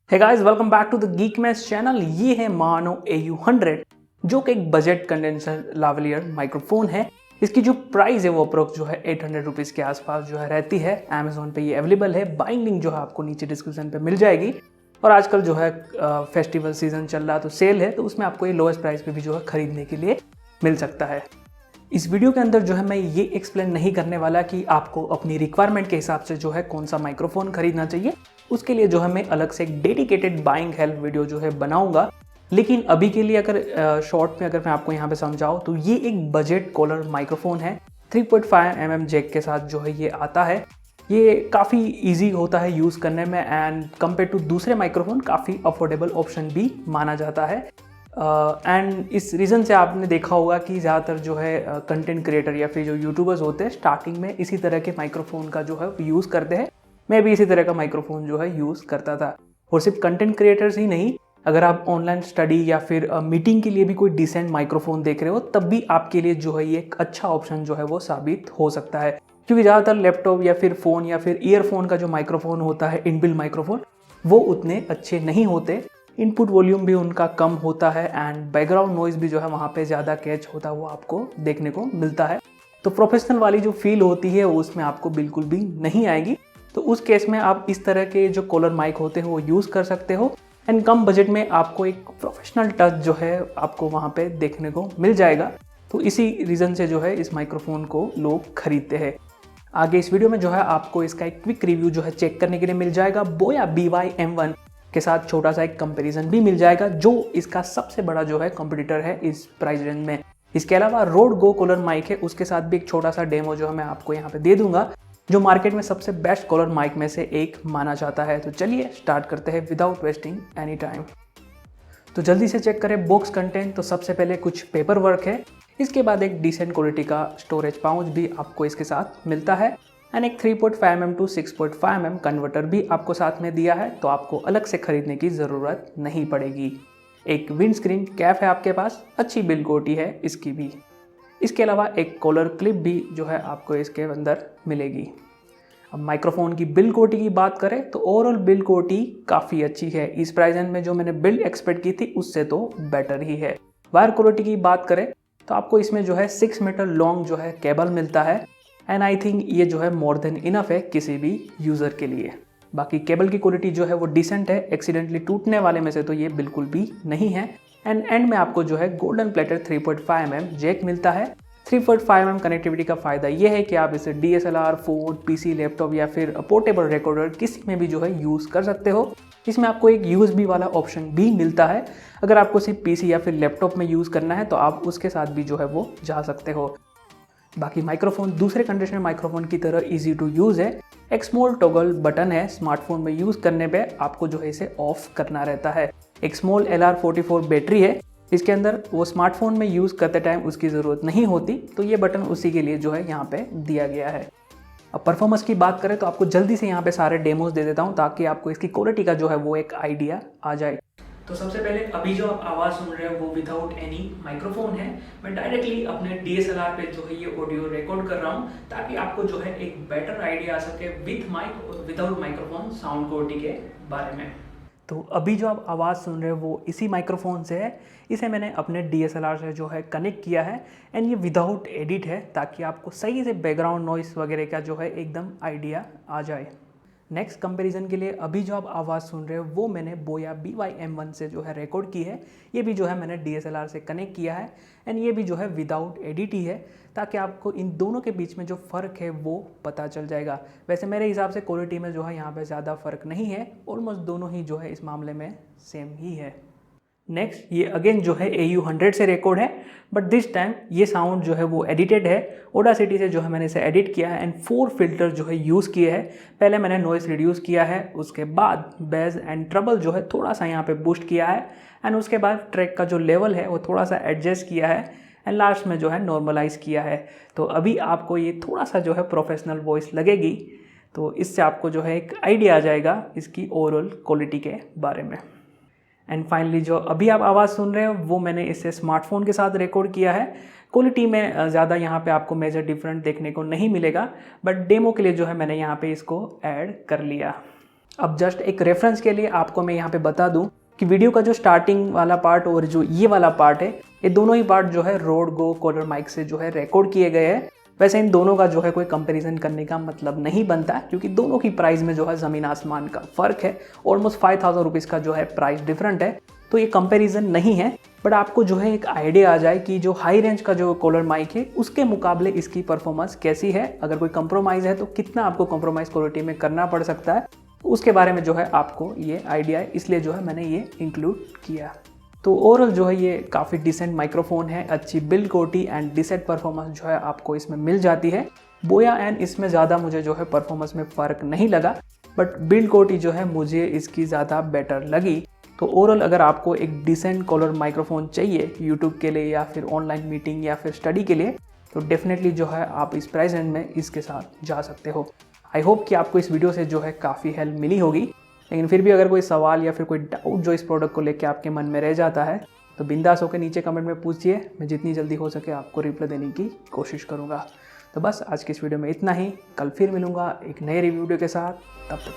Hey guys, welcome back to the Geekman channel. ये है मानो AU-100 जो कि एक बजट कंडेंसर लावलियर माइक्रोफोन है। इसकी जो प्राइस है वो अप्रोक्स जो है 800 रुपीज़ के आसपास जो है रहती है। अमेजोन पे ये अवेलेबल है। बाइंग लिंक जो है आपको नीचे डिस्क्रिप्शन पे मिल जाएगी। और आजकल जो है फेस्टिवल सीजन चल रहा है तो सेल है, तो उसमें आपको ये लोएस्ट प्राइस पे भी जो है खरीदने के लिए मिल सकता है। इस वीडियो के अंदर जो है मैं ये एक्सप्लेन नहीं करने वाला कि आपको अपनी रिक्वायरमेंट के हिसाब से जो है कौन सा माइक्रोफोन खरीदना चाहिए। उसके लिए जो है मैं अलग से एक डेडिकेटेड बाइंग हेल्प वीडियो जो है बनाऊंगा। लेकिन अभी के लिए अगर शॉर्ट में अगर मैं आपको यहाँ पे समझाऊँ तो ये एक बजट कॉलर माइक्रोफोन है। 3.5 mm जैक के साथ जो है ये आता है। ये काफ़ी इजी होता है यूज़ करने में एंड कंपेयर टू दूसरे माइक्रोफोन काफ़ी अफोर्डेबल ऑप्शन भी माना जाता है। एंड इस रीज़न से आपने देखा होगा कि ज़्यादातर जो है कंटेंट क्रिएटर या फिर जो यूट्यूबर्स होते हैं स्टार्टिंग में इसी तरह के माइक्रोफोन का जो है यूज़ करते हैं। मैं भी इसी तरह का माइक्रोफोन जो है यूज़ करता था। और सिर्फ कंटेंट क्रिएटर्स ही नहीं, अगर आप ऑनलाइन स्टडी या फिर मीटिंग के लिए भी कोई डिसेंट माइक्रोफोन देख रहे हो तब भी आपके लिए जो है ये एक अच्छा ऑप्शन जो है वो साबित हो सकता है। क्योंकि ज़्यादातर लैपटॉप या फिर फ़ोन या फिर ईयरफोन का जो माइक्रोफोन होता है, इनबिल्ट माइक्रोफोन, वो उतने अच्छे नहीं होते। इनपुट वॉल्यूम भी उनका कम होता है एंड बैकग्राउंड नॉइज़ भी जो है वहाँ पे ज़्यादा कैच होता है, वो आपको देखने को मिलता है। तो प्रोफेशनल वाली जो फील होती है वो उसमें आपको बिल्कुल भी नहीं आएगी। तो उस केस में आप इस तरह के जो कॉलर माइक होते हैं वो यूज़ कर सकते हो एंड कम बजट में आपको एक प्रोफेशनल टच जो है आपको वहाँ पे देखने को मिल जाएगा। तो इसी रीज़न से जो है इस माइक्रोफोन को लोग खरीदते हैं। आगे इस वीडियो में जो है आपको इसका एक क्विक रिव्यू जो है चेक करने के लिए मिल जाएगा। बोया BYM1 के साथ छोटा सा एक कंपैरिजन भी मिल जाएगा, जो इसका सबसे बड़ा जो है कंपटीटर है इस प्राइस रेंज में। इसके अलावा रोड गो कॉलर माइक है, उसके साथ भी एक छोटा सा डेमो जो है मैं आपको यहाँ पे दे दूंगा, जो मार्केट में सबसे बेस्ट कॉलर माइक में से एक माना जाता है। तो चलिए स्टार्ट करते हैं विदाउट वेस्टिंग एनी टाइम। तो जल्दी से चेक करें बॉक्स कंटेंट। तो सबसे पहले कुछ पेपर वर्क है, इसके बाद एक डिसेंट क्वालिटी का स्टोरेज पाउच भी आपको इसके साथ मिलता है एंड एक 3.5 mm टू 6.5 mm कन्वर्टर भी आपको साथ में दिया है। तो आपको अलग से खरीदने की ज़रूरत नहीं पड़ेगी। एक विंड स्क्रीन कैप है आपके पास, अच्छी बिल्ड क्वालिटी है इसकी भी। इसके अलावा एक कॉलर क्लिप भी जो है आपको इसके अंदर मिलेगी। अब माइक्रोफोन की बिल्ड क्वालिटी की बात करें तो ओवरऑल बिल्ड क्वालिटी काफ़ी अच्छी है। इस प्राइस रेंज में जो मैंने बिल्ड एक्सपेक्ट की थी उससे तो बेटर ही है। वायर क्वालिटी की बात करें तो आपको इसमें जो है 6 मीटर लॉन्ग जो है केबल मिलता है एंड आई थिंक ये जो है मोर देन इनफ है किसी भी यूज़र के लिए। बाकी केबल की क्वालिटी जो है वो डिसेंट है, एक्सीडेंटली टूटने वाले में से तो ये बिल्कुल भी नहीं है। एंड में आपको जो है गोल्डन प्लेटेड 3.5 mm जैक मिलता है। 3.5 mm कनेक्टिविटी का फ़ायदा ये है कि आप इसे DSLR, फ़ोन, PC, लैपटॉप या फिर पोर्टेबल रिकॉर्डर किसी में भी जो है यूज़ कर सकते हो। इसमें आपको एक USB वाला ऑप्शन भी मिलता है। अगर आपको सिर्फ PC या फिर लैपटॉप में यूज़ करना है तो आप उसके साथ भी जो है वो जा सकते हो। बाकी माइक्रोफोन दूसरे कंडीशनर माइक्रोफोन की तरह इजी टू यूज़ है। एक स्मॉल टॉगल बटन है, स्मार्टफोन में यूज़ करने पे आपको जो है इसे ऑफ करना रहता है। एक स्मॉल LR44 बैटरी है इसके अंदर, वो स्मार्टफोन में यूज़ करते टाइम उसकी ज़रूरत नहीं होती, तो ये बटन उसी के लिए जो है यहाँ पे दिया गया है। अब परफॉर्मेंस की बात करें तो आपको जल्दी से यहाँ पे सारे डेमोज दे देता हूँ ताकि आपको इसकी क्वालिटी का जो है वो एक आइडिया आ जाए। तो सबसे पहले अभी जो आप आवाज़ सुन रहे हो वो विदाउट एनी माइक्रोफोन है। मैं डायरेक्टली अपने DSLR पे जो है ये ऑडियो रिकॉर्ड कर रहा हूँ ताकि आपको जो है एक बेटर आइडिया आ सके विथ माइक और विदाउट माइक्रोफोन साउंड क्वालिटी के बारे में। तो अभी जो आप आवाज़ सुन रहे हो वो इसी माइक्रोफोन से है। इसे मैंने अपने DSLR से जो है कनेक्ट किया है एंड ये विदाउट एडिट है ताकि आपको सही से बैकग्राउंड नॉइस वगैरह का जो है एकदम आइडिया आ जाए। नेक्स्ट कंपैरिजन के लिए अभी जो आप आवाज़ सुन रहे हो वो मैंने बोया BYM1 से जो है रिकॉर्ड की है। ये भी जो है मैंने DSLR से कनेक्ट किया है एंड ये भी जो है विदाउट एडिट ही है ताकि आपको इन दोनों के बीच में जो फ़र्क है वो पता चल जाएगा। वैसे मेरे हिसाब से क्वालिटी में जो है यहाँ पे ज़्यादा फ़र्क नहीं है, ऑलमोस्ट दोनों ही जो है इस मामले में सेम ही है। नेक्स्ट ये अगेन जो है AU-100 से रिकॉर्ड है, बट दिस टाइम ये साउंड जो है वो एडिटेड है। ऑडासिटी से जो है मैंने इसे एडिट किया है एंड 4 फिल्टर जो है यूज़ किए हैं। पहले मैंने नॉइस रिड्यूस किया है, उसके बाद बेस एंड ट्रबल जो है थोड़ा सा यहाँ पे बूस्ट किया है एंड उसके बाद ट्रैक का जो लेवल है वो थोड़ा सा एडजस्ट किया है एंड लास्ट में जो है नॉर्मलाइज किया है। तो अभी आपको ये थोड़ा सा जो है प्रोफेशनल वॉइस लगेगी, तो इससे आपको जो है एक आइडिया आ जाएगा इसकी ओवरऑल क्वालिटी के बारे में। एंड फाइनली जो अभी आप आवाज़ सुन रहे हो वो मैंने इसे स्मार्टफोन के साथ रिकॉर्ड किया है। क्वालिटी में ज़्यादा यहाँ पे आपको मेजर डिफरेंट देखने को नहीं मिलेगा, बट डेमो के लिए जो है मैंने यहाँ पे इसको ऐड कर लिया। अब जस्ट एक रेफरेंस के लिए आपको मैं यहाँ पे बता दूं कि वीडियो का जो स्टार्टिंग वाला पार्ट और जो ये वाला पार्ट है, ये दोनों ही पार्ट जो है रोड गो कॉलर माइक से जो है रिकॉर्ड किए गए हैं। वैसे इन दोनों का जो है कोई कंपैरिजन करने का मतलब नहीं बनता, क्योंकि दोनों की प्राइस में जो है ज़मीन आसमान का फ़र्क है। ऑलमोस्ट 5000 रुपीज़ का जो है प्राइस डिफरेंट है, तो ये कंपैरिजन नहीं है। बट आपको जो है एक आइडिया आ जाए कि जो हाई रेंज का जो कॉलर माइक है उसके मुकाबले इसकी परफॉर्मेंस कैसी है, अगर कोई कंप्रोमाइज़ है तो कितना आपको कंप्रोमाइज़ क्वालिटी में करना पड़ सकता है, उसके बारे में जो है आपको ये आइडिया है, इसलिए जो है मैंने ये इंक्लूड किया। तो ओवरऑल जो है ये काफ़ी डिसेंट माइक्रोफोन है, अच्छी build quality and decent performance जो है आपको इसमें मिल जाती है। बोया एंड इसमें ज़्यादा मुझे जो है परफॉर्मेंस में फ़र्क नहीं लगा, बट बिल्ड क्वालिटी जो है मुझे इसकी ज़्यादा बेटर लगी। तो ओवरऑल अगर आपको एक डिसेंट कॉलर माइक्रोफोन चाहिए यूट्यूब के लिए या फिर ऑनलाइन मीटिंग या फिर स्टडी के लिए, तो डेफिनेटली जो है आप इस प्राइस रेंज में इसके साथ जा सकते हो। आई होप कि आपको इस वीडियो से जो है काफ़ी हेल्प मिली होगी, लेकिन फिर भी अगर कोई सवाल या फिर कोई डाउट जो इस प्रोडक्ट को लेकर आपके मन में रह जाता है तो बिंदास होकर नीचे कमेंट में पूछिए, मैं जितनी जल्दी हो सके आपको रिप्लाई देने की कोशिश करूँगा। तो बस आज की इस वीडियो में इतना ही, कल फिर मिलूँगा एक नए रिव्यू वीडियो के साथ, तब तक।